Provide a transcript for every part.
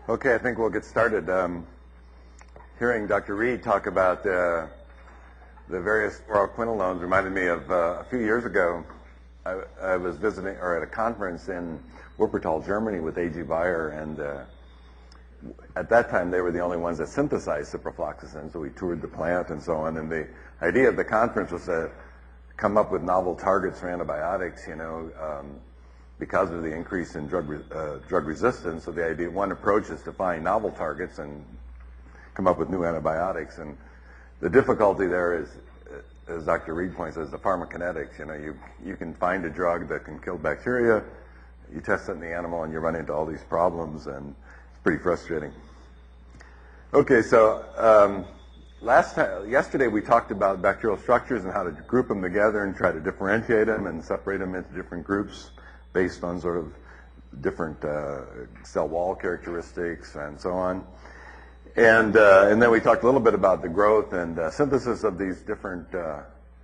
Okay, I think we'll get started. Hearing Dr. Reed talk about the various fluoroquinolones reminded me of a few years ago. I was visiting or at a conference in Wuppertal, Germany with A.G. Bayer, and at that time they were the only ones that synthesized ciprofloxacin, so we toured the plant and so on. And the idea of the conference was to come up with novel targets for antibiotics, because of the increase in drug resistance. So the idea, one approach is to find novel targets and come up with new antibiotics. And the difficulty there is, as Dr. Reed points out, is the pharmacokinetics. You can find a drug that can kill bacteria, you test it in the animal, and you run into all these problems, and it's pretty frustrating. Okay, so yesterday we talked about bacterial structures and how to group them together and try to differentiate them and separate them into different groups based on sort of different cell wall characteristics and so on. And then we talked a little bit about the growth and synthesis of these different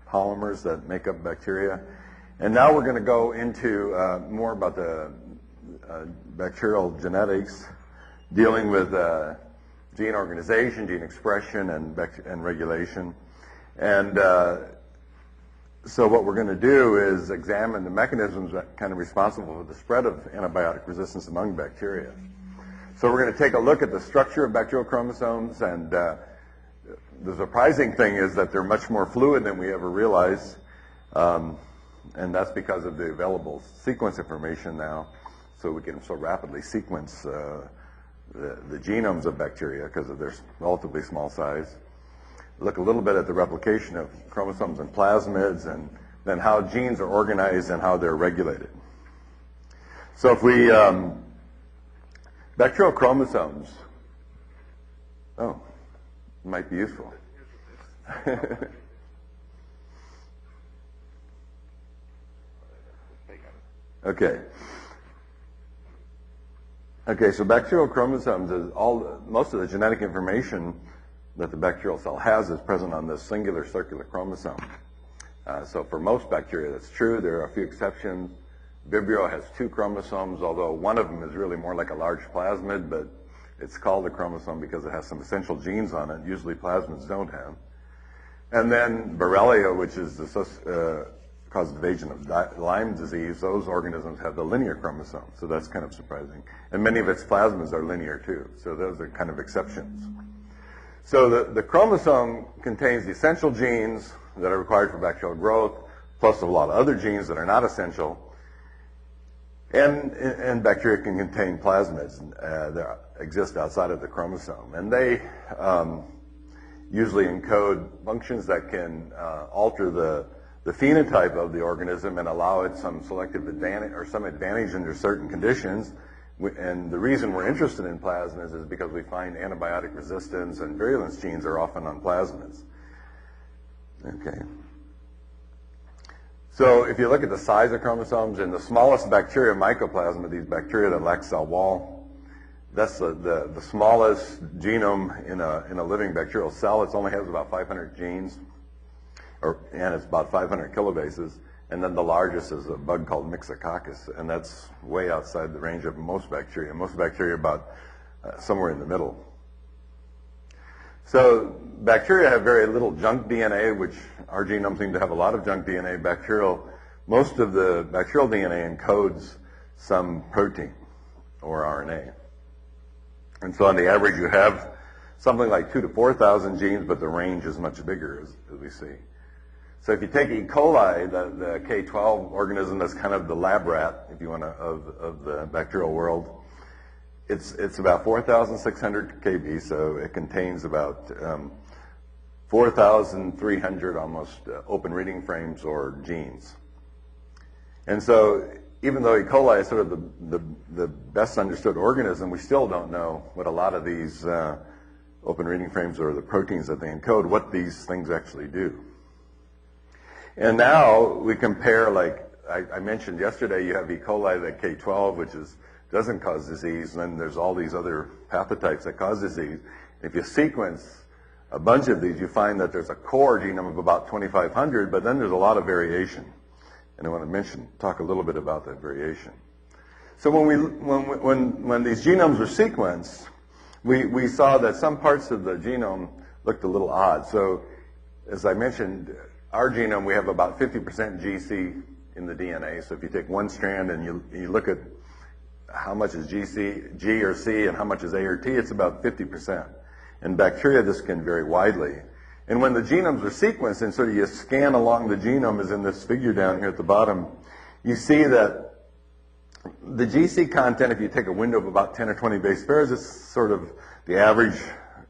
polymers that make up bacteria. And now we're going to go into more about the bacterial genetics, dealing with gene organization, gene expression, and regulation. And so what we're going to do is examine the mechanisms that kind of responsible for the spread of antibiotic resistance among bacteria. So we're going to take a look at the structure of bacterial chromosomes, and the surprising thing is that they're much more fluid than we ever realized, and that's because of the available sequence information now, so we can so rapidly sequence the genomes of bacteria because of their relatively small size. Look a little bit at the replication of chromosomes and plasmids, and then how genes are organized and how they're regulated. So if we, bacterial chromosomes, might be useful. Okay. Okay, so bacterial chromosomes is most of the genetic information that the bacterial cell has is present on this singular circular chromosome. So for most bacteria that's true. There are a few exceptions. Vibrio has 2 chromosomes, although one of them is really more like a large plasmid, but it's called a chromosome because it has some essential genes on it. Usually plasmids don't have. And then Borrelia, which is the causative agent of Lyme disease, those organisms have the linear chromosome, so that's kind of surprising. And many of its plasmids are linear too, so those are kind of exceptions. So the chromosome contains the essential genes that are required for bacterial growth, plus a lot of other genes that are not essential. And bacteria can contain plasmids that exist outside of the chromosome. And they usually encode functions that can alter the phenotype of the organism and allow it some selective advantage or some advantage under certain conditions. And the reason we're interested in plasmids is because we find antibiotic resistance and virulence genes are often on plasmids. Okay. So if you look at the size of chromosomes, in the smallest bacteria, mycoplasma, these bacteria that lack cell wall, that's the smallest genome in a living bacterial cell. It only has about 500 genes, and it's about 500 kilobases. And then the largest is a bug called Myxococcus, and that's way outside the range of most bacteria. Most bacteria about somewhere in the middle. So bacteria have very little junk DNA, which our genomes seem to have a lot of junk DNA. Most of the bacterial DNA encodes some protein or RNA. And so on the average you have something like 2,000 to 4,000 genes, but the range is much bigger as we see. So if you take E. coli, the K12 organism that's kind of the lab rat, if you want to, of the bacterial world, it's about 4,600 kb, so it contains about 4,300 almost open reading frames or genes. And so even though E. coli is sort of the best understood organism, we still don't know what a lot of these open reading frames or the proteins that they encode, what these things actually do. And now we compare, like I mentioned yesterday, you have E. coli, that K12, which doesn't cause disease, and then there's all these other pathotypes that cause disease. If you sequence a bunch of these, you find that there's a core genome of about 2,500, but then there's a lot of variation. And I want to talk a little bit about that variation. So when these genomes are sequenced, we saw that some parts of the genome looked a little odd. So as I mentioned, our genome, we have about 50% GC in the DNA. So if you take one strand and you look at how much is G or C and how much is A or T, it's about 50%. In bacteria, this can vary widely. And when the genomes are sequenced and sort of you scan along the genome, as in this figure down here at the bottom, you see that the GC content, if you take a window of about 10 or 20 base pairs, it's sort of the average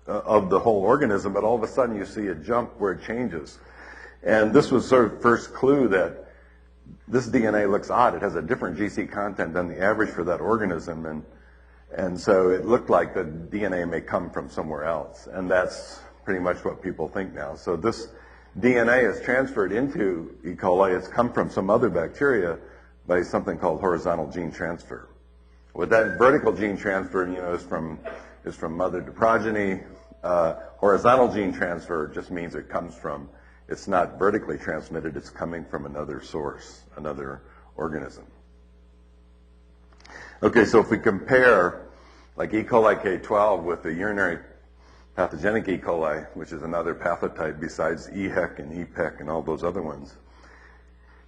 of the whole organism, but all of a sudden you see a jump where it changes. And this was sort of first clue that this DNA looks odd. It has a different GC content than the average for that organism. And so it looked like the DNA may come from somewhere else. And that's pretty much what people think now. So this DNA is transferred into E. coli. It's come from some other bacteria by something called horizontal gene transfer. With that vertical gene transfer, is from mother to progeny. Horizontal gene transfer just means it comes from, it's not vertically transmitted, it's coming from another source, another organism. Okay, so if we compare like E. coli K12 with the urinary pathogenic E. coli, which is another pathotype besides EHEC and EPEC and all those other ones,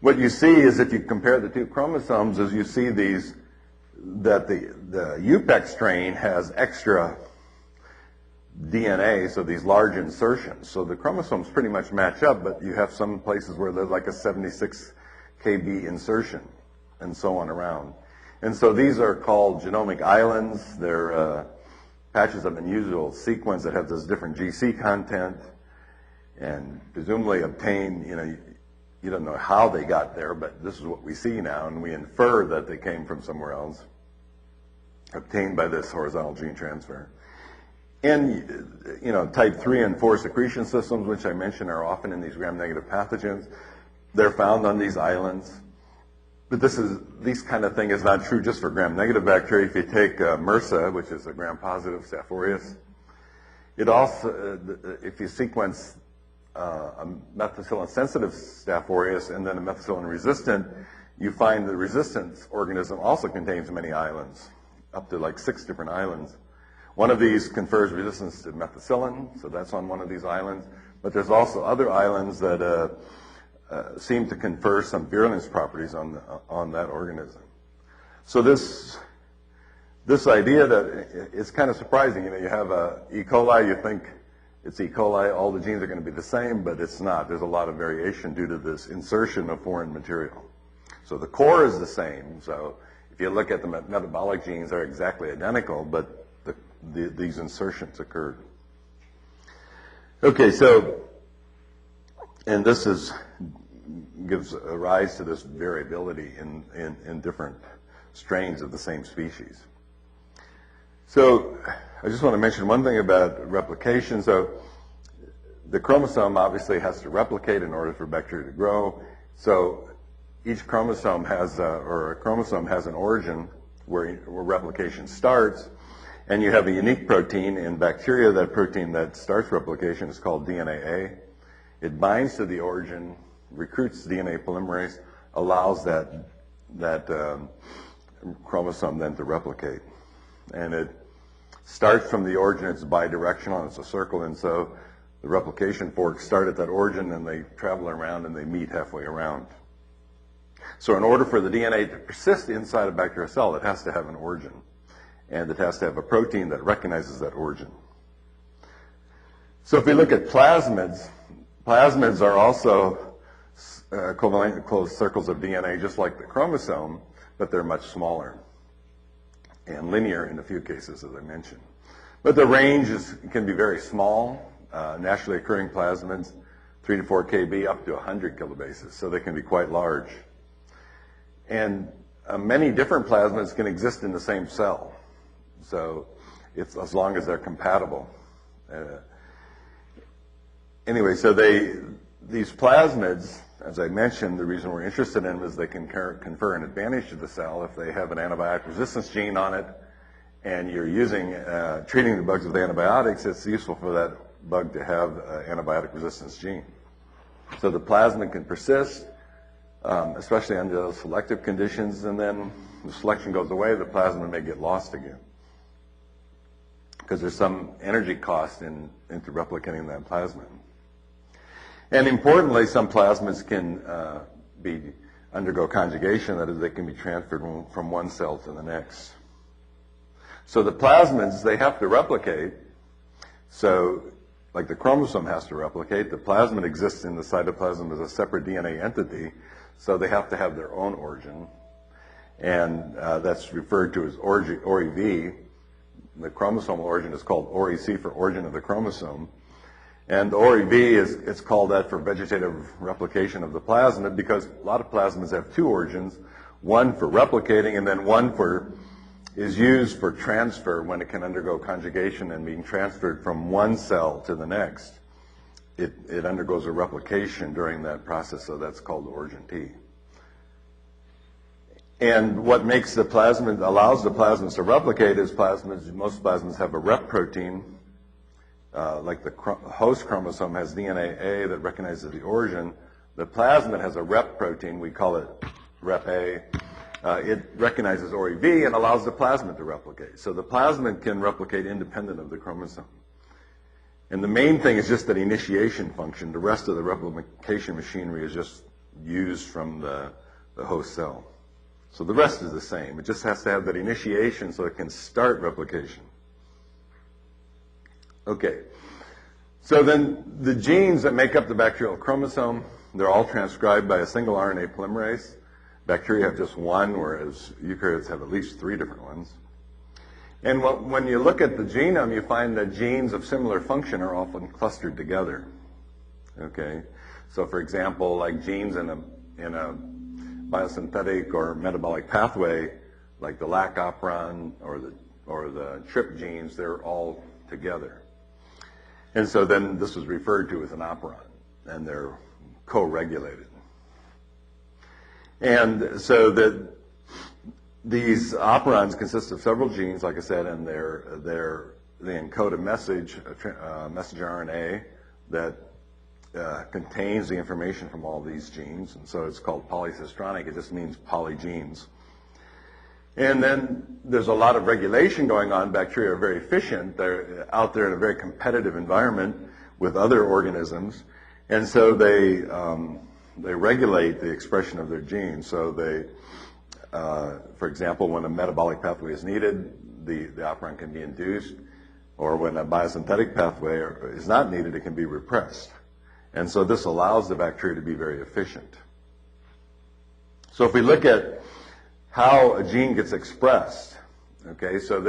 what you see is if you compare the two chromosomes, is you see these, that the UPEC strain has extra DNA, so these large insertions. So the chromosomes pretty much match up, but you have some places where there's like a 76 kb insertion and so on around. And so these are called genomic islands. They're patches of unusual sequence that have this different GC content and presumably obtained, you don't know how they got there, but this is what we see now, and we infer that they came from somewhere else, obtained by this horizontal gene transfer. And, type 3 and 4 secretion systems, which I mentioned are often in these gram-negative pathogens, they're found on these islands. But this kind of thing is not true just for gram-negative bacteria. If you take MRSA, which is a gram-positive Staph aureus, it also, if you sequence a methicillin-sensitive Staph aureus and then a methicillin-resistant, you find the resistance organism also contains many islands, up to like 6 different islands. One of these confers resistance to methicillin, so that's on one of these islands. But there's also other islands that seem to confer some virulence properties on that organism. So this idea that it's kind of surprising. You have E. coli, you think it's E. coli, all the genes are going to be the same, but it's not. There's a lot of variation due to this insertion of foreign material. So the core is the same. So if you look at the metabolic genes, they're exactly identical, but these insertions occurred. Okay, so, and this gives a rise to this variability in different strains of the same species. So I just want to mention one thing about replication. So the chromosome obviously has to replicate in order for bacteria to grow. So each chromosome has, or a chromosome has an origin where replication starts, and you have a unique protein in bacteria. That protein that starts replication is called DNA A. It binds to the origin, recruits DNA polymerase, allows that chromosome then to replicate. And it starts from the origin, it's bidirectional, it's a circle, and so the replication forks start at that origin and they travel around and they meet halfway around. So in order for the DNA to persist inside a bacterial cell, it has to have an origin. And it has to have a protein that recognizes that origin. So if we look at plasmids, plasmids are also covalent closed circles of DNA, just like the chromosome, but they're much smaller and linear in a few cases, as I mentioned. But the range can be very small. Naturally occurring plasmids, 3 to 4 kb up to 100 kilobases, so they can be quite large. And many different plasmids can exist in the same cell. So it's as long as they're compatible. Anyway, so these plasmids, as I mentioned, the reason we're interested in them is they can confer an advantage to the cell if they have an antibiotic resistance gene on it, and you're treating the bugs with antibiotics. It's useful for that bug to have an antibiotic resistance gene. So the plasmid can persist, especially under those selective conditions, and then the selection goes away, the plasmid may get lost again. because there's some energy cost into replicating that plasmid. And importantly, some plasmids can undergo conjugation, that is, they can be transferred from one cell to the next. So the plasmids, they have to replicate. So like the chromosome has to replicate, the plasmid exists in the cytoplasm as a separate DNA entity, so they have to have their own origin. And that's referred to as ORIV. The chromosomal origin is called ORIC for origin of the chromosome. And ORIV it's called that for vegetative replication of the plasmid because a lot of plasmids have two origins, one for replicating and then one is used for transfer when it can undergo conjugation and being transferred from one cell to the next. It undergoes a replication during that process, so that's called origin T. And what makes the plasmid, allows the plasmids to replicate is most plasmids have a rep protein. Like the host chromosome has DNA A that recognizes the origin. The plasmid has a rep protein, we call it rep A. It recognizes ORIV and allows the plasmid to replicate. So the plasmid can replicate independent of the chromosome. And the main thing is just that initiation function. The rest of the replication machinery is just used from the host cell. So the rest is the same. It just has to have that initiation so it can start replication. Okay. So then the genes that make up the bacterial chromosome, they're all transcribed by a single RNA polymerase. Bacteria have just one, whereas eukaryotes have at least 3 different ones. And when you look at the genome, you find that genes of similar function are often clustered together. Okay? So for example, like genes in a biosynthetic or metabolic pathway, like the lac operon or the TRP genes, they're all together. And so then this was referred to as an operon, and they're co-regulated. And so these operons consist of several genes, like I said, and they encode a messenger RNA that contains the information from all these genes, and so it's called polycistronic. It just means polygenes. And then there's a lot of regulation going on. Bacteria are very efficient. They're out there in a very competitive environment with other organisms, and so they regulate the expression of their genes. So for example, when a metabolic pathway is needed, the operon can be induced, or when a biosynthetic pathway is not needed, it can be repressed. And so this allows the bacteria to be very efficient. So if we look at how a gene gets expressed, okay, so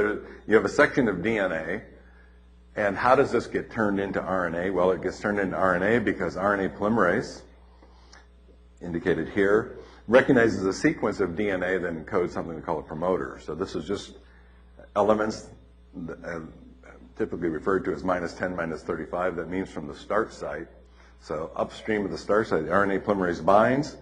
you have a section of DNA, and how does this get turned into RNA? Well, it gets turned into RNA because RNA polymerase, indicated here, recognizes a sequence of DNA that encodes something we call a promoter. So this is just elements typically referred to as -10, -35. That means from the start site. So upstream of the start site, the RNA polymerase binds,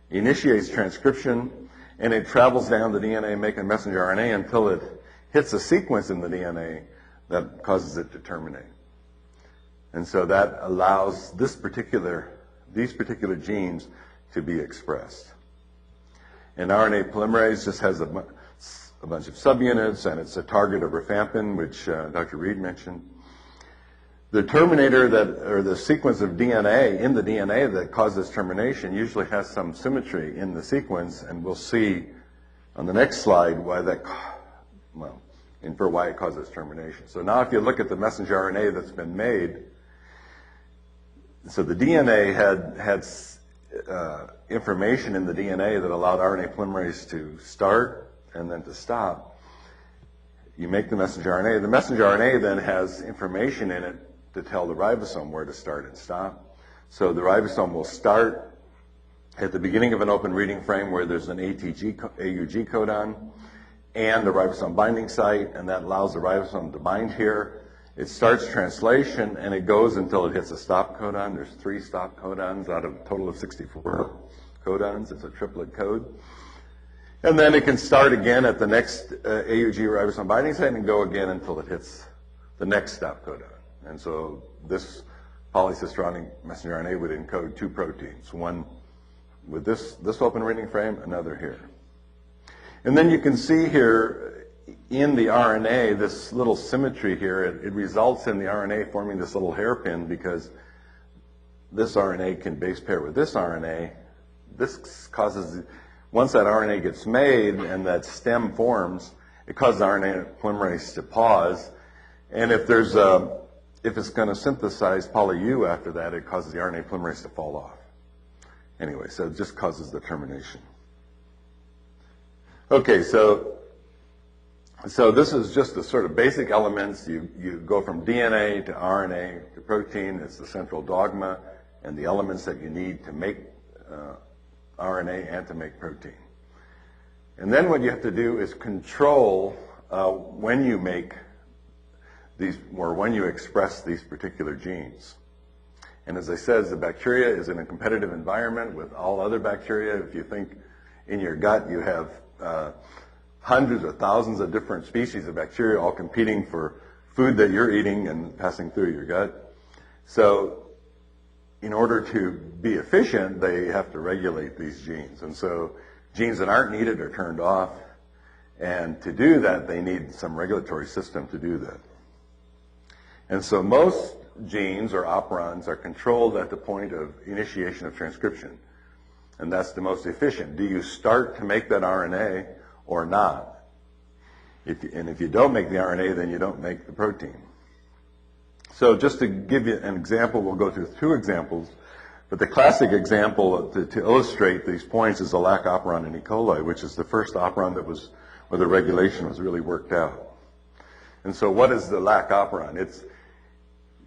initiates transcription, and it travels down the DNA making messenger RNA until it hits a sequence in the DNA that causes it to terminate. And so that allows these particular genes to be expressed. And RNA polymerase just has a bunch of subunits, and it's a target of rifampin, which Dr. Reed mentioned. The terminator or the sequence of DNA in the DNA that causes termination usually has some symmetry in the sequence, and we'll see on the next slide infer why it causes termination. So now if you look at the messenger RNA that's been made, so the DNA had information in the DNA that allowed RNA polymerase to start and then to stop. You make the messenger RNA. The messenger RNA then has information in it to tell the ribosome where to start and stop. So the ribosome will start at the beginning of an open reading frame where there's an AUG codon and the ribosome binding site, and that allows the ribosome to bind here. It starts translation, and it goes until it hits a stop codon. There's 3 stop codons out of a total of 64 codons. It's a triplet code. And then it can start again at the next AUG ribosome binding site and go again until it hits the next stop codon. And so this polycistronic messenger RNA would encode 2 proteins, one with this open reading frame, another here. And then you can see here in the RNA, this little symmetry here, it results in the RNA forming this little hairpin because this RNA can base pair with this RNA. This causes, once that RNA gets made and that stem forms, it causes RNA polymerase to pause. And if it's going to synthesize poly-U after that, it causes the RNA polymerase to fall off. Anyway, so it just causes the termination. Okay, so this is just the sort of basic elements. You go from DNA to RNA to protein. It's the central dogma and the elements that you need to make RNA and to make protein. And then what you have to do is control when you make these, or when you express these particular genes. And as I said, the bacteria is in a competitive environment with all other bacteria. If you think in your gut you have hundreds or thousands of different species of bacteria all competing for food that you're eating and passing through your gut. So in order to be efficient, they have to regulate these genes. And so genes that aren't needed are turned off. And to do that, they need some regulatory system to do that. And so most genes or operons are controlled at the point of initiation of transcription. And that's the most efficient. Do you start to make that RNA or not? And if you don't make the RNA, then you don't make the protein. So just to give you an example, we'll go through two examples. But the classic example to illustrate these points is the lac operon in E. coli, which is the first operon that was, where the regulation was really worked out. And so what is the lac operon?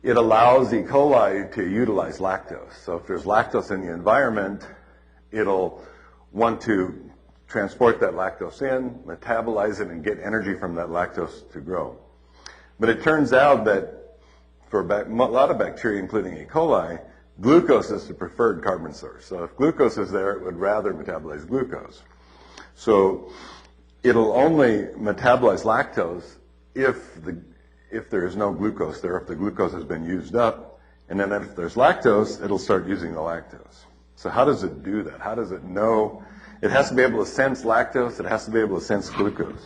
It allows E. coli to utilize lactose. So if there's lactose in the environment, it'll want to transport that lactose in, metabolize it, and get energy from that lactose to grow. But it turns out that for a lot of bacteria, including E. coli, glucose is the preferred carbon source. So if glucose is there, it would rather metabolize glucose. So it'll only metabolize lactose if there is no glucose there, if the glucose has been used up. And then if there's lactose, it'll start using the lactose. So how does it do that? How does it know? It has to be able to sense lactose. It has to be able to sense glucose.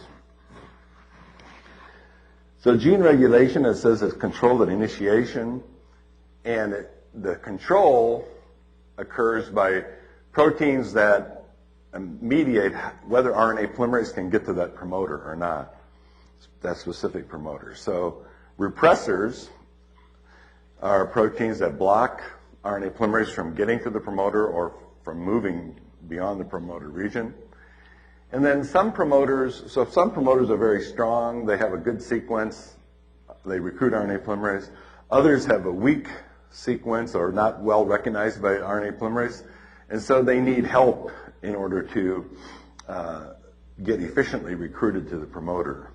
So gene regulation, it says, is controlled at initiation. And the control occurs by proteins that mediate whether RNA polymerase can get to that promoter or not, that specific promoter. So repressors are proteins that block RNA polymerase from getting to the promoter or from moving beyond the promoter region. And then some promoters are very strong, they have a good sequence, they recruit RNA polymerase. Others have a weak sequence or not well recognized by RNA polymerase, and so they need help in order to get efficiently recruited to the promoter.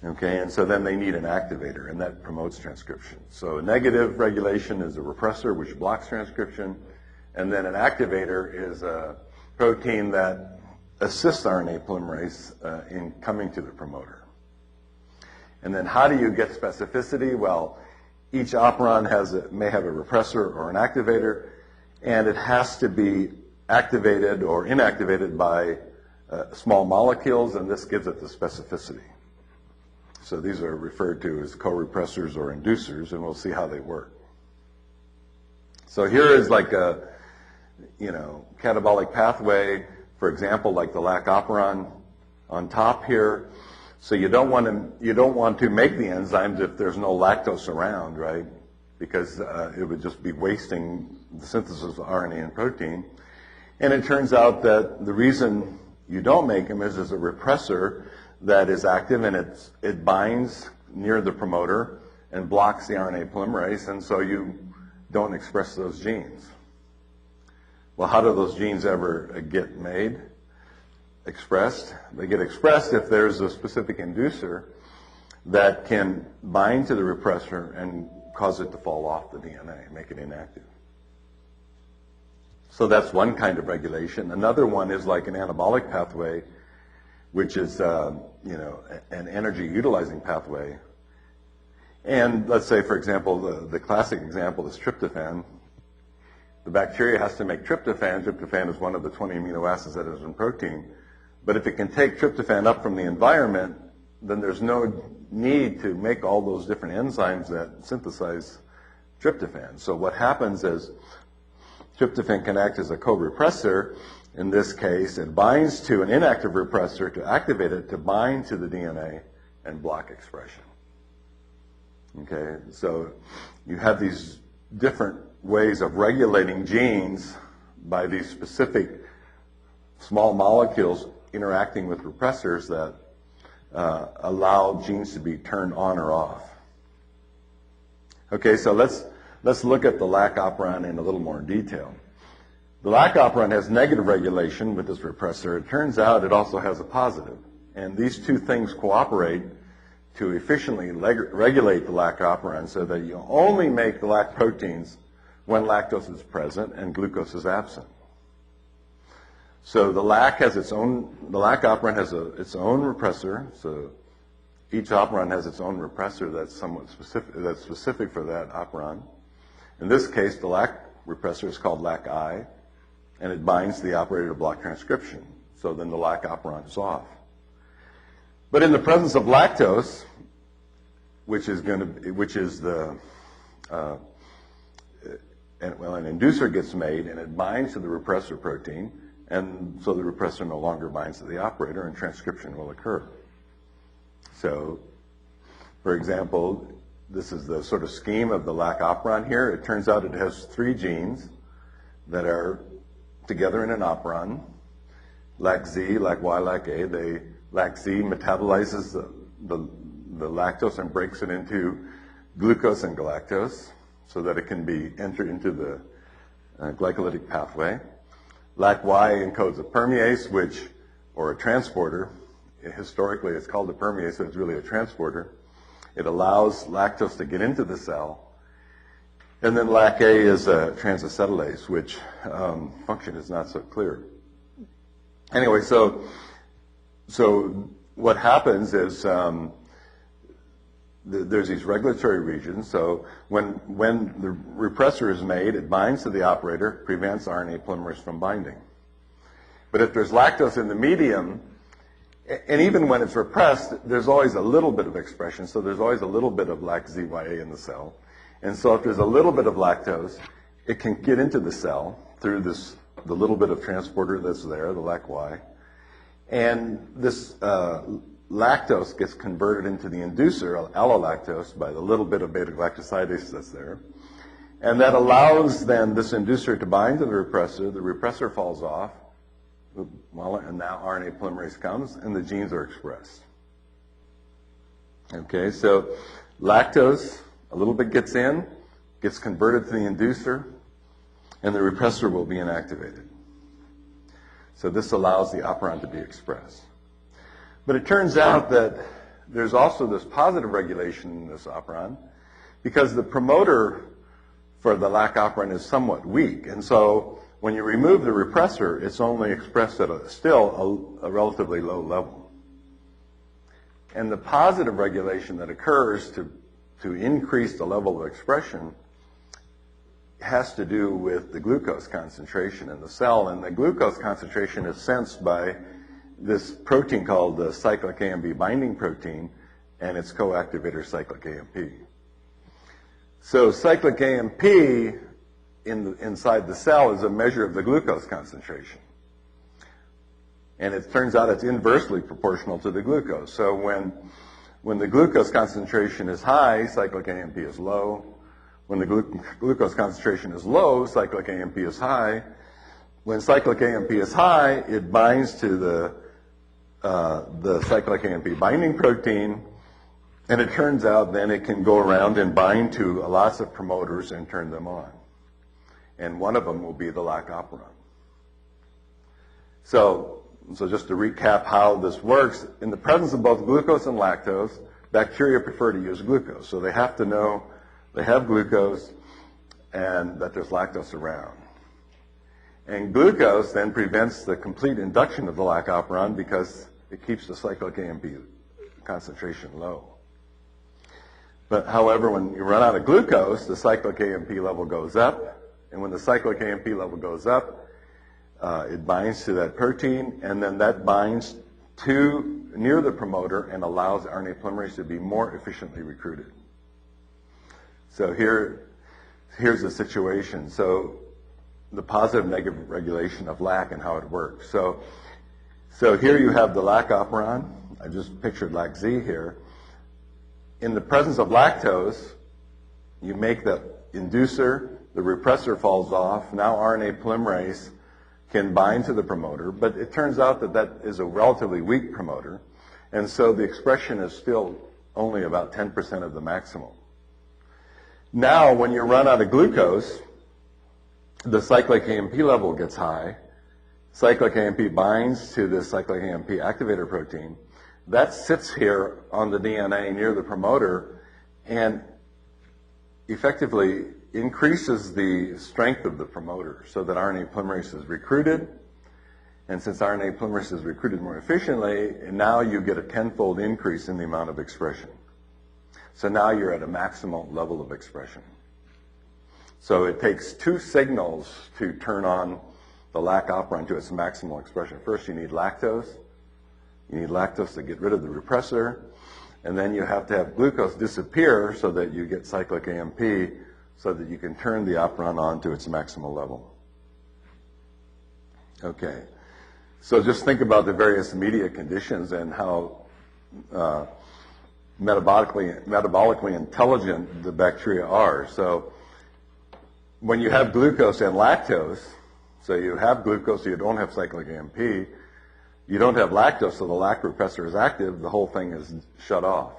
Okay, and so then they need an activator, and that promotes transcription. So a negative regulation is a repressor, which blocks transcription, and then an activator is a protein that assists RNA polymerase in coming to the promoter. And then how do you get specificity? Well, each operon may have a repressor or an activator, and it has to be activated or inactivated by small molecules, and this gives it the specificity. So these are referred to as co-repressors or inducers, and we'll see how they work. So here is like a, catabolic pathway, for example, like the lac operon on top here. So you don't want to make the enzymes if there's no lactose around, right? Because it would just be wasting the synthesis of RNA and protein. And it turns out that the reason you don't make them is there's a repressor that is active, and it binds near the promoter and blocks the RNA polymerase, and so you don't express those genes. Well, how do those genes ever get made? Expressed? They get expressed if there's a specific inducer that can bind to the repressor and cause it to fall off the DNA, make it inactive. So that's one kind of regulation. Another one is like an anabolic pathway, which is an energy utilizing pathway. And let's say, for example, the classic example is tryptophan. The bacteria has to make tryptophan. Tryptophan is one of the 20 amino acids that is in protein. But if it can take tryptophan up from the environment, then there's no need to make all those different enzymes that synthesize tryptophan. So what happens is tryptophan can act as a co-repressor. In this case, it binds to an inactive repressor to activate it to bind to the DNA and block expression. Okay, so you have these different ways of regulating genes by these specific small molecules interacting with repressors that allow genes to be turned on or off. Okay, so let's look at the lac operon in a little more detail. The lac operon has negative regulation with this repressor. It turns out it also has a positive. And these two things cooperate to efficiently regulate the lac operon so that you only make the lac proteins when lactose is present and glucose is absent. So the lac operon has its own repressor. So each operon has its own repressor that's somewhat specific for that operon. In this case, the lac repressor is called lac-I, and it binds the operator to block transcription. So then the lac operon is off. But in the presence of lactose, an inducer gets made and it binds to the repressor protein, and so the repressor no longer binds to the operator and transcription will occur. So, for example, this is the sort of scheme of the lac operon here. It turns out it has 3 genes that are together in an operon. LAC-Z, LAC-Y, LAC-A. LAC-Z metabolizes the lactose and breaks it into glucose and galactose so that it can be entered into the glycolytic pathway. LAC-Y encodes a permease, or a transporter. Historically, it's called a permease, so it's really a transporter. It allows lactose to get into the cell. And then LAC-A is a transacetylase, which function is not so clear. Anyway, so what happens is there's these regulatory regions. So when the repressor is made, it binds to the operator, prevents RNA polymerase from binding. But if there's lactose in the medium, and even when it's repressed, there's always a little bit of expression. So there's always a little bit of LAC-ZYA in the cell. And so if there's a little bit of lactose, it can get into the cell through the little bit of transporter that's there, the LAC-Y. And this lactose gets converted into the inducer, allolactose, by the little bit of beta-galactosidase that's there. And that allows then this inducer to bind to the repressor falls off, and now RNA polymerase comes, and the genes are expressed. Okay, so lactose, a little bit gets in, gets converted to the inducer, and the repressor will be inactivated. So this allows the operon to be expressed. But it turns out that there's also this positive regulation in this operon because the promoter for the lac operon is somewhat weak. And so when you remove the repressor, it's only expressed at still a relatively low level. And the positive regulation that occurs to increase the level of expression has to do with the glucose concentration in the cell. And the glucose concentration is sensed by this protein called the cyclic AMP binding protein and its co-activator cyclic AMP. So cyclic AMP inside the cell is a measure of the glucose concentration. And it turns out it's inversely proportional to the glucose. So when the glucose concentration is high, cyclic AMP is low. When the glucose concentration is low, cyclic AMP is high. When cyclic AMP is high, it binds to the cyclic AMP binding protein, and it turns out then it can go around and bind to lots of promoters and turn them on. And one of them will be the lac operon. So just to recap how this works, in the presence of both glucose and lactose, bacteria prefer to use glucose. So they have to know they have glucose and that there's lactose around. And glucose then prevents the complete induction of the lac operon because it keeps the cyclic AMP concentration low. But however, when you run out of glucose, the cyclic AMP level goes up. And when the cyclic AMP level goes up, it binds to that protein, and then that binds to near the promoter and allows RNA polymerase to be more efficiently recruited. So here's the situation. So the positive negative regulation of lac and how it works. So here you have the lac operon. I just pictured lac-Z here. In the presence of lactose, you make the inducer, the repressor falls off. Now RNA polymerase can bind to the promoter, but it turns out that that is a relatively weak promoter, and so the expression is still only about 10% of the maximal. Now, when you run out of glucose, the cyclic AMP level gets high. Cyclic AMP binds to the cyclic AMP activator protein. That sits here on the DNA near the promoter and effectively increases the strength of the promoter so that RNA polymerase is recruited. And since RNA polymerase is recruited more efficiently, now you get a tenfold increase in the amount of expression. So now you're at a maximal level of expression. So it takes two signals to turn on the lac operon to its maximal expression. First, you need lactose. You need lactose to get rid of the repressor. And then you have to have glucose disappear so that you get cyclic AMP so that you can turn the operon on to its maximal level. Okay. So just think about the various media conditions and how metabolically intelligent the bacteria are. So when you have glucose and lactose, so you have glucose, so you don't have cyclic AMP, you don't have lactose, so the lac repressor is active, the whole thing is shut off.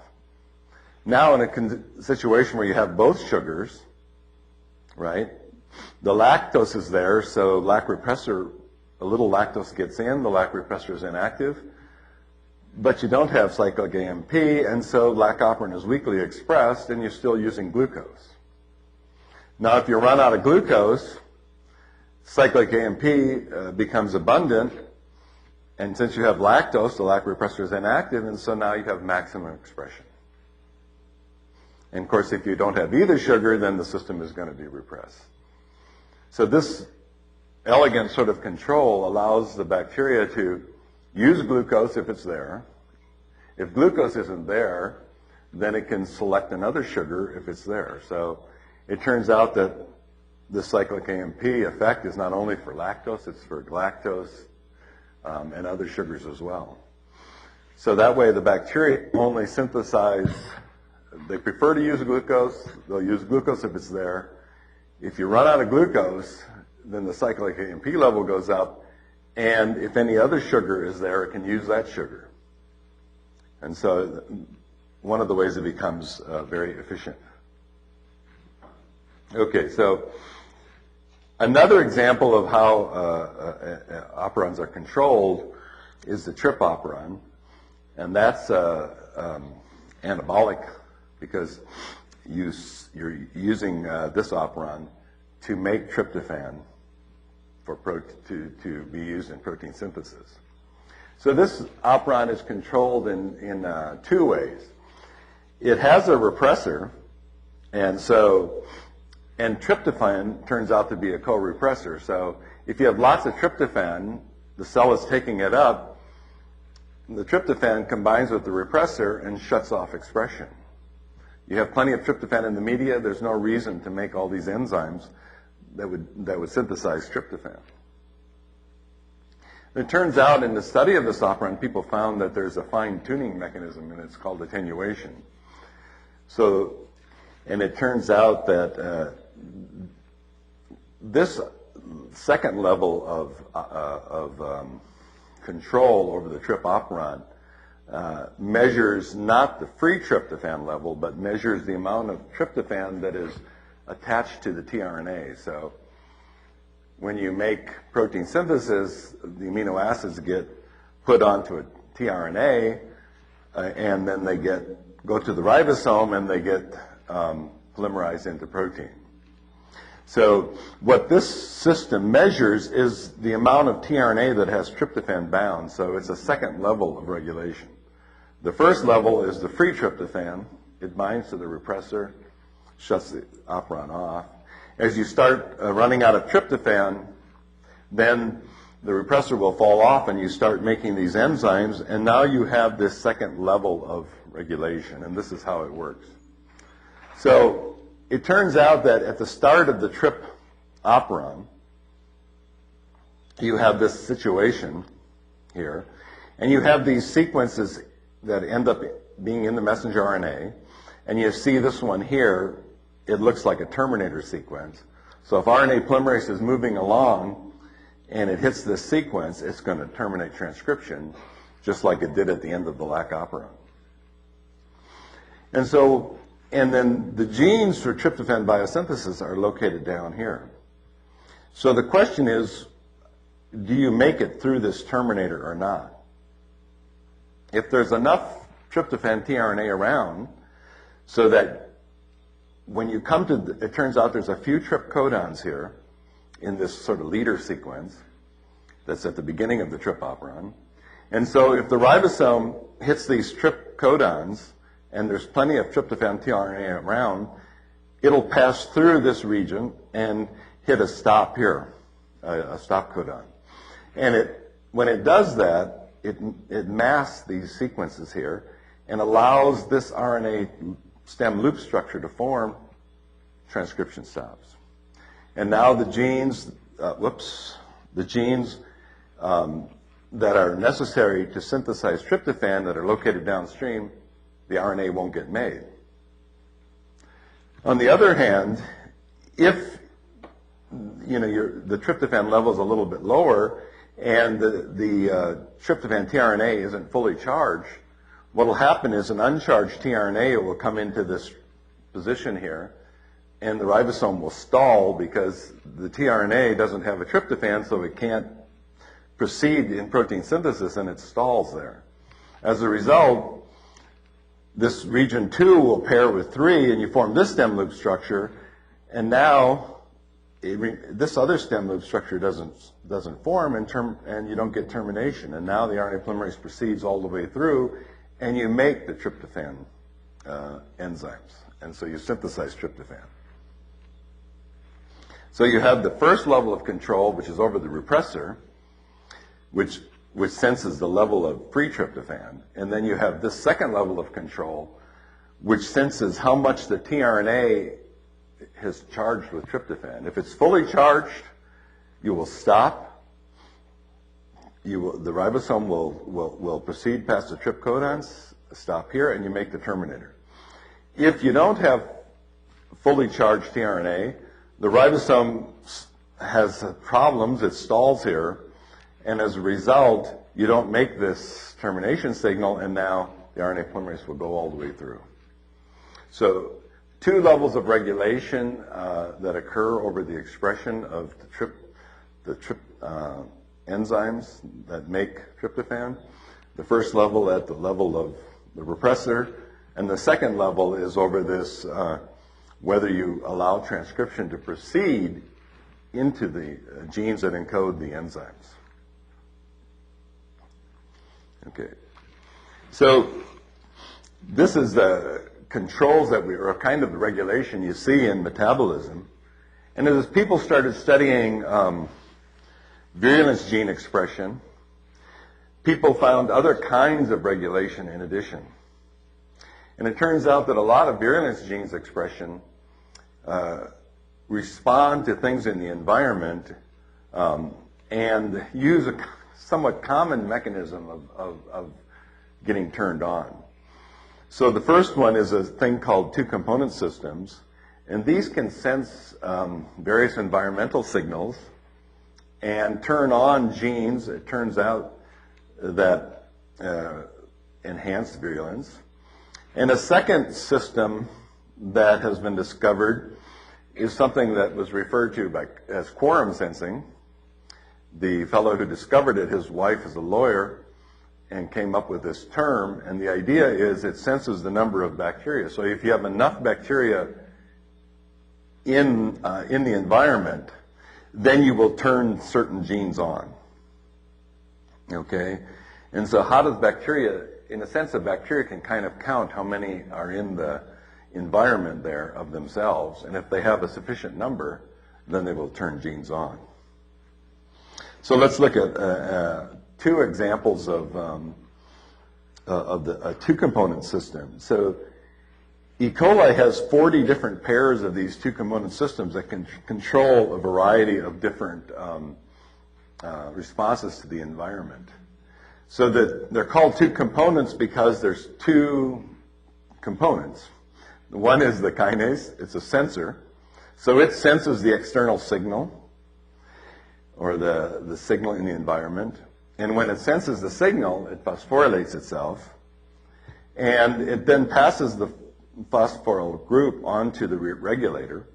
Now in a situation where you have both sugars, right, the lactose is there, so lac repressor, a little lactose gets in, the lac repressor is inactive, but you don't have cyclic AMP, and so lac operon is weakly expressed, and you're still using glucose. Now, if you run out of glucose, cyclic AMP becomes abundant, and since you have lactose, the lac repressor is inactive, and so now you have maximum expression. And of course, if you don't have either sugar, then the system is going to be repressed. So this elegant sort of control allows the bacteria to use glucose if it's there. If glucose isn't there, then it can select another sugar if it's there. So it turns out that the cyclic AMP effect is not only for lactose, it's for galactose and other sugars as well. So that way the bacteria only synthesize, they prefer to use glucose, they'll use glucose if it's there. If you run out of glucose, then the cyclic AMP level goes up, and if any other sugar is there, it can use that sugar. And so one of the ways it becomes very efficient. Okay, so another example of how operons are controlled is the trip operon, and that's anabolic because you're using this operon to make tryptophan to be used in protein synthesis. So this operon is controlled in two ways. It has a repressor, and tryptophan turns out to be a co-repressor. So if you have lots of tryptophan, the cell is taking it up, the tryptophan combines with the repressor and shuts off expression. You have plenty of tryptophan in the media, there's no reason to make all these enzymes that would synthesize tryptophan. It turns out in the study of this operon, people found that there's a fine-tuning mechanism, and it's called attenuation. So, and it turns out that this second level of control over the trip operon measures not the free tryptophan level, but measures the amount of tryptophan that is attached to the tRNA. So when you make protein synthesis, the amino acids get put onto a tRNA, and then they go to the ribosome, and they get polymerized into protein. So what this system measures is the amount of tRNA that has tryptophan bound. So it's a second level of regulation. The first level is the free tryptophan. It binds to the repressor, shuts the operon off. As you start running out of tryptophan, then the repressor will fall off and you start making these enzymes, and now you have this second level of regulation, and this is how it works. So it turns out that at the start of the trip operon, you have this situation here, and you have these sequences that end up being in the messenger RNA, and you see this one here, it looks like a terminator sequence. So if RNA polymerase is moving along and it hits this sequence, it's going to terminate transcription, just like it did at the end of the lac operon. And then the genes for tryptophan biosynthesis are located down here. So the question is, do you make it through this terminator or not? If there's enough tryptophan tRNA around so that when you come to, it turns out there's a few trip codons here in this sort of leader sequence that's at the beginning of the trip operon. And so if the ribosome hits these trip codons and there's plenty of tryptophan tRNA around, it'll pass through this region and hit a stop here, a stop codon. And when it does that, it masks these sequences here and allows this RNA stem loop structure to form. Transcription stops. And now the genes, the genes that are necessary to synthesize tryptophan that are located downstream, the RNA won't get made. On the other hand, if the tryptophan level is a little bit lower and the tryptophan tRNA isn't fully charged, what will happen is an uncharged tRNA will come into this position here, and the ribosome will stall because the tRNA doesn't have a tryptophan, so it can't proceed in protein synthesis, and it stalls there. As a result, this region 2 will pair with 3, and you form this stem loop structure, and now this other stem loop structure doesn't form, and you don't get termination. And now the RNA polymerase proceeds all the way through, and you make the tryptophan enzymes. And so you synthesize tryptophan. So you have the first level of control, which is over the repressor, which senses the level of free tryptophan. And then you have this second level of control, which senses how much the tRNA has charged with tryptophan. If it's fully charged, you will stop. The ribosome will proceed past the trip codons, stop here, and you make the terminator. If you don't have fully charged tRNA, the ribosome has problems, it stalls here, and as a result, you don't make this termination signal, and now the RNA polymerase will go all the way through. So 2 levels of regulation that occur over the expression of the trip enzymes that make tryptophan. The first level at the level of the repressor, and the second level is over this whether you allow transcription to proceed into the genes that encode the enzymes. Okay. So this is the controls that are kind of the regulation you see in metabolism. And as people started studying virulence gene expression, people found other kinds of regulation in addition. And it turns out that a lot of virulence genes expression respond to things in the environment and use a somewhat common mechanism of getting turned on. So the first one is a thing called two-component systems, and these can sense various environmental signals and turn on genes, it turns out, that enhance virulence. And a second system that has been discovered is something that was referred to as quorum sensing. The fellow who discovered it, his wife is a lawyer and came up with this term, and the idea is it senses the number of bacteria. So if you have enough bacteria in the environment, then you will turn certain genes on. Okay? And so how does bacteria, in a sense, a bacteria can kind of count how many are in the environment there of themselves, and if they have a sufficient number, then they will turn genes on. So let's look at two examples of the two-component system. So E. coli has 40 different pairs of these two-component systems that can control a variety of different responses to the environment. So that they're called two components because there's two components. One is the kinase. It's a sensor. So it senses the external signal or the signal in the environment. And when it senses the signal, it phosphorylates itself. And it then passes the phosphoryl group onto the regulator.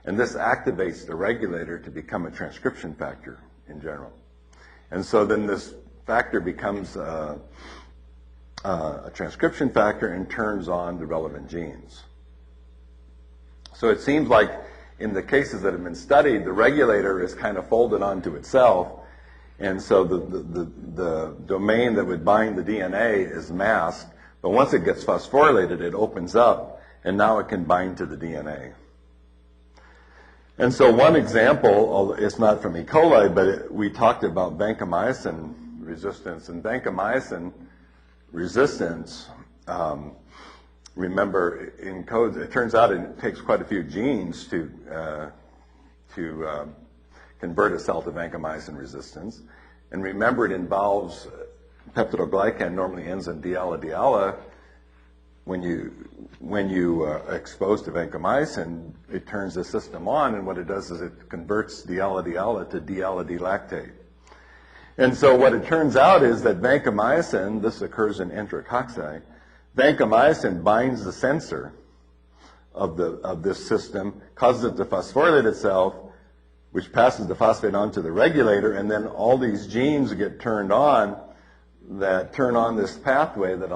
And this activates the regulator to become a transcription factor in general. And so then this factor becomes a transcription factor and turns on the relevant genes. So it seems like in the cases that have been studied, the regulator is kind of folded onto itself, and so the domain that would bind the DNA is masked, but once it gets phosphorylated, it opens up, and now it can bind to the DNA. And so one example, although it's not from E. coli, but we talked about vancomycin resistance, and vancomycin resistance, remember, encodes. It turns out it takes quite a few genes to convert a cell to vancomycin resistance. And remember, it involves peptidoglycan normally ends in diala-diala. When you are exposed to vancomycin, it turns the system on, and what it does is it converts diala-diala to diala-D-lactate. And so what it turns out is that vancomycin, this occurs in enterococci, vancomycin binds the sensor of this system, causes it to phosphorylate itself, which passes the phosphate on to the regulator, and then all these genes get turned on that turn on this pathway that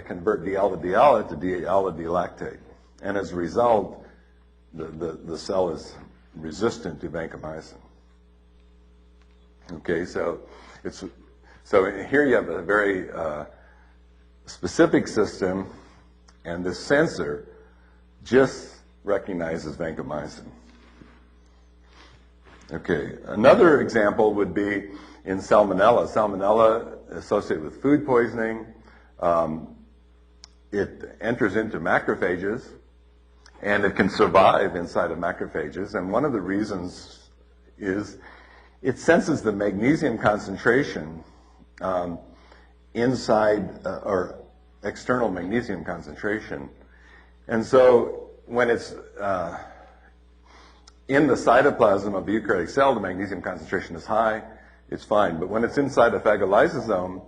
convert diala-diala to diala-D-lactate. And as a result, the cell is resistant to vancomycin. Okay, so here you have a very specific system, and this sensor just recognizes vancomycin. Okay, another example would be in salmonella. Salmonella associated with food poisoning. It enters into macrophages, and it can survive inside of macrophages. And one of the reasons is it senses the magnesium concentration inside or external magnesium concentration. And so when it's in the cytoplasm of the eukaryotic cell, the magnesium concentration is high, it's fine. But when it's inside a phagolysosome,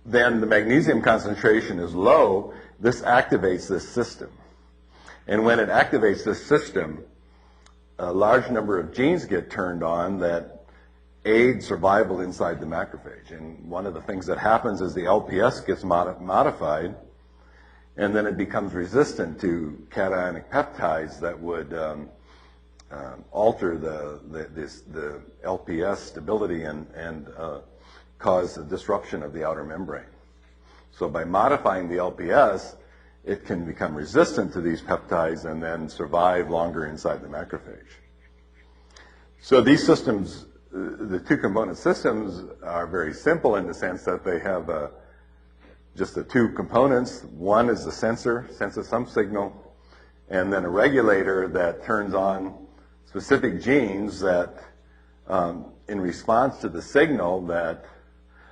then the magnesium concentration is low. This activates this system. And when it activates this system, a large number of genes get turned on that aid survival inside the macrophage. And one of the things that happens is the LPS gets modified, and then it becomes resistant to cationic peptides that would alter the LPS stability and cause a disruption of the outer membrane. So by modifying the LPS, it can become resistant to these peptides and then survive longer inside the macrophage. So these systems, the two component systems, are very simple in the sense that they have just the two components. One is the sensor, senses some signal, and then a regulator that turns on specific genes that, in response to the signal, that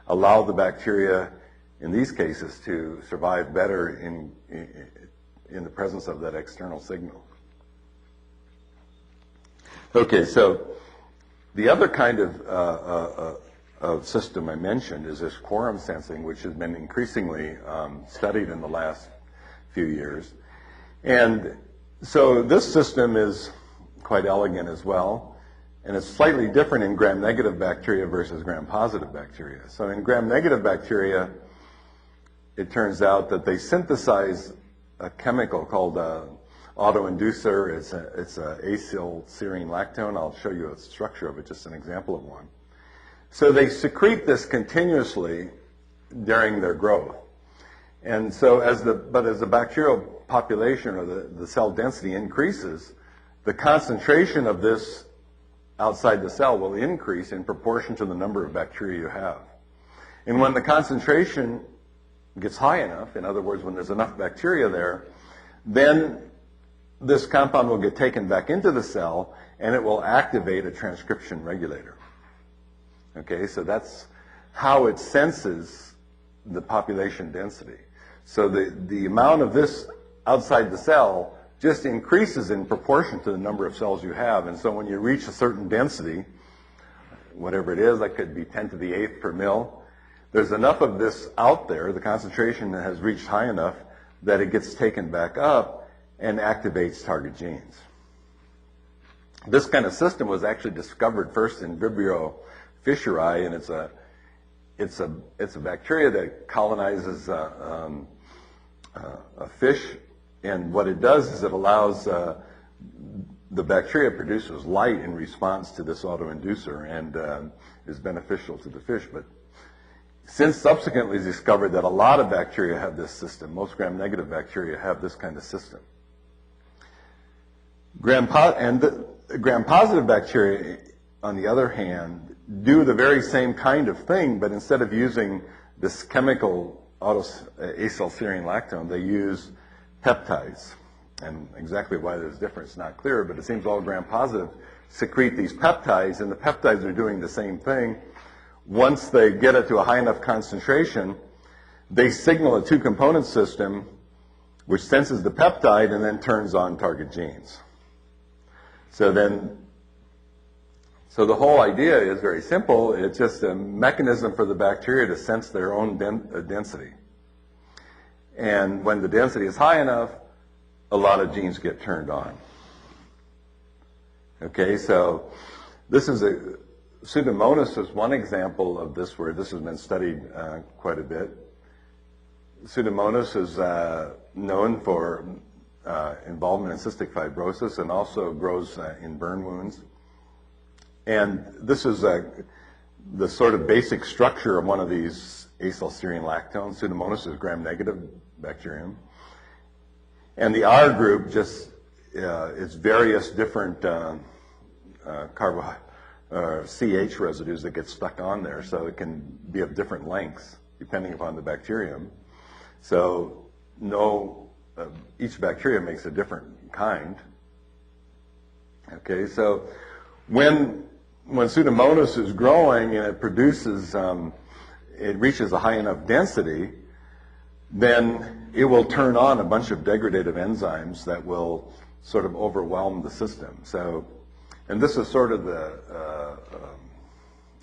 allow the bacteria, in these cases, to survive better in the presence of that external signal. Okay, so the other kind of system I mentioned is this quorum sensing, which has been increasingly studied in the last few years. And so this system is quite elegant as well. And it's slightly different in gram-negative bacteria versus gram-positive bacteria. So in gram-negative bacteria, it turns out that they synthesize a chemical called autoinducer. It's a acylserine lactone. I'll show you a structure of it, just an example of one. So they secrete this continuously during their growth. And so as the bacterial population or the cell density increases, the concentration of this outside the cell will increase in proportion to the number of bacteria you have. And when the concentration gets high enough, in other words, when there's enough bacteria there, then this compound will get taken back into the cell and it will activate a transcription regulator. Okay, so that's how it senses the population density. So the amount of this outside the cell just increases in proportion to the number of cells you have. And so when you reach a certain density, whatever it is, that could be 10 to the 8th per mil, there's enough of this out there, the concentration has reached high enough that it gets taken back up and activates target genes. This kind of system was actually discovered first in Vibrio fischeri, and it's a bacteria that colonizes a fish, and what it does is it allows the bacteria produces light in response to this autoinducer and is beneficial to the fish. But since subsequently it's discovered that a lot of bacteria have this system, most gram-negative bacteria have this kind of system. Gram-positive bacteria, on the other hand, do the very same kind of thing, but instead of using this chemical acylserine lactone, they use peptides. And exactly why there's a difference is not clear, but it seems all gram-positive secrete these peptides, and the peptides are doing the same thing. Once they get it to a high enough concentration, they signal a two-component system which senses the peptide and then turns on target genes. So the whole idea is very simple. It's just a mechanism for the bacteria to sense their own density. And when the density is high enough, a lot of genes get turned on. Okay, so this is Pseudomonas is one example of this where this has been studied quite a bit. Pseudomonas is known for involvement in cystic fibrosis and also grows in burn wounds. And this is the sort of basic structure of one of these acylserine lactones. Pseudomonas is gram-negative bacterium. And the R group just is various different CH residues that get stuck on there, so it can be of different lengths depending upon the bacterium. So each bacteria makes a different kind. Okay, so when Pseudomonas is growing and it produces, it reaches a high enough density, then it will turn on a bunch of degradative enzymes that will sort of overwhelm the system. So, and this is sort of the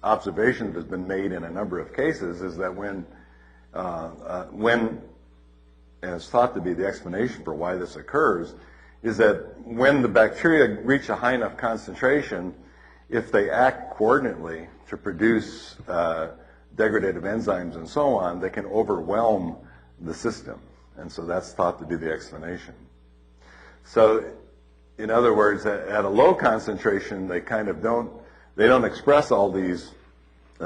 observation that has been made in a number of cases, is that when and it's thought to be the explanation for why this occurs, is that when the bacteria reach a high enough concentration, if they act coordinately to produce degradative enzymes and so on, they can overwhelm the system. And so that's thought to be the explanation. So, in other words, at a low concentration, they kind of don't express all these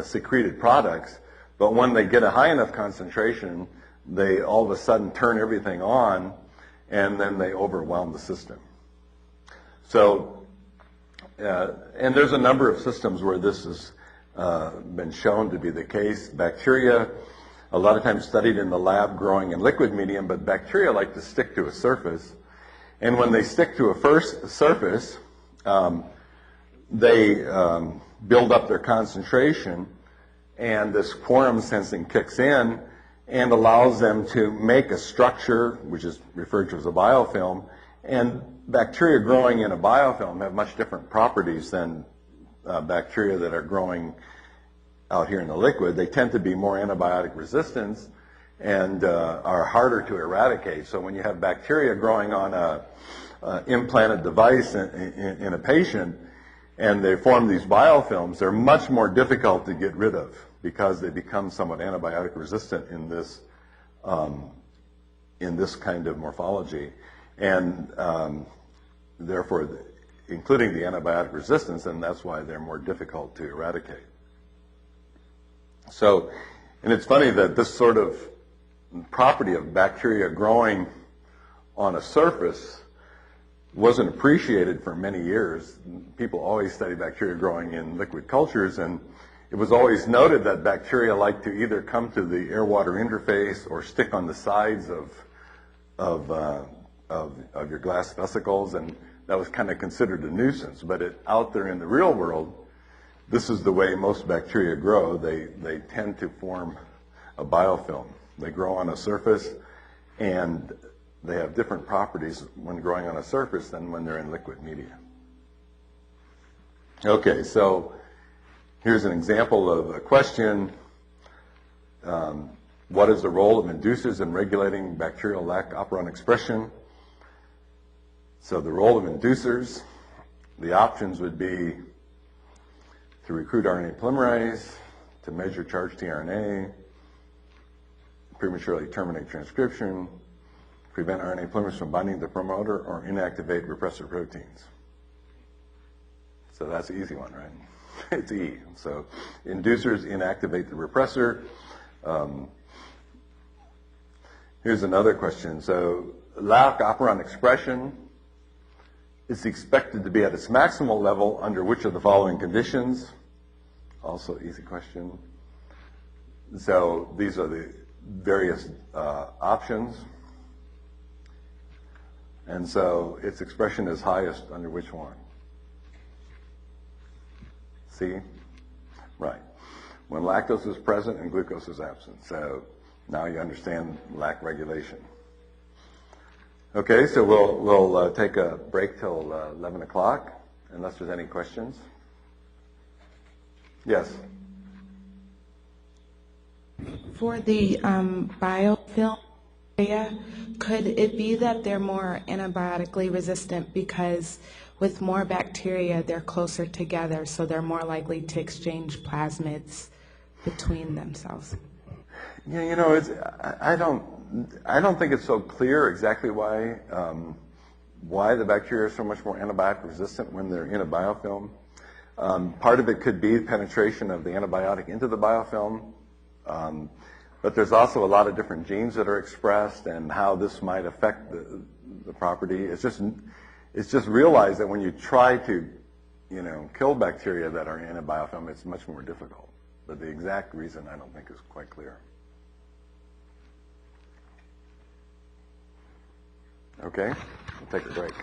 secreted products, but when they get a high enough concentration, they all of a sudden turn everything on, and then they overwhelm the system. So, and there's a number of systems where this has been shown to be the case. Bacteria, a lot of times studied in the lab growing in liquid medium, but bacteria like to stick to a surface. And when they stick to a surface, they build up their concentration, and this quorum sensing kicks in and allows them to make a structure, which is referred to as a biofilm. And bacteria growing in a biofilm have much different properties than bacteria that are growing out here in the liquid. They tend to be more antibiotic resistant and are harder to eradicate. So when you have bacteria growing on a implanted device in a patient and they form these biofilms, they're much more difficult to get rid of because they become somewhat antibiotic resistant in this kind of morphology. And therefore, including the antibiotic resistance, and that's why they're more difficult to eradicate. So, and it's funny that this sort of property of bacteria growing on a surface wasn't appreciated for many years. People always study bacteria growing in liquid cultures, and it was always noted that bacteria like to either come to the air-water interface or stick on the sides of your glass vesicles, and that was kind of considered a nuisance. But out there in the real world, this is the way most bacteria grow. They tend to form a biofilm. They grow on a surface, and they have different properties when growing on a surface than when they're in liquid media. Okay, so here's an example of a question. What is the role of inducers in regulating bacterial lac operon expression? So the role of inducers, the options would be to recruit RNA polymerase, to measure charged tRNA, prematurely terminate transcription, prevent RNA polymerase from binding to the promoter, or inactivate repressor proteins. So that's the easy one, right? It's E. So inducers inactivate the repressor. Here's another question. So lac operon expression is expected to be at its maximal level under which of the following conditions? Also easy question. So these are the various options. And so its expression is highest under which one? C? Right. When lactose is present and glucose is absent. So now you understand lac regulation. Okay, so we'll take a break till 11 o'clock, unless there's any questions. Yes? For the biofilm area, could it be that they're more antibiotically resistant because with more bacteria, they're closer together, so they're more likely to exchange plasmids between themselves? Yeah, you know, I don't think it's so clear exactly why the bacteria are so much more antibiotic resistant when they're in a biofilm. Part of it could be penetration of the antibiotic into the biofilm, but there's also a lot of different genes that are expressed and how this might affect the property. It's just realize that when you try to, kill bacteria that are in a biofilm, it's much more difficult. But the exact reason I don't think is quite clear. Okay, we'll take a break.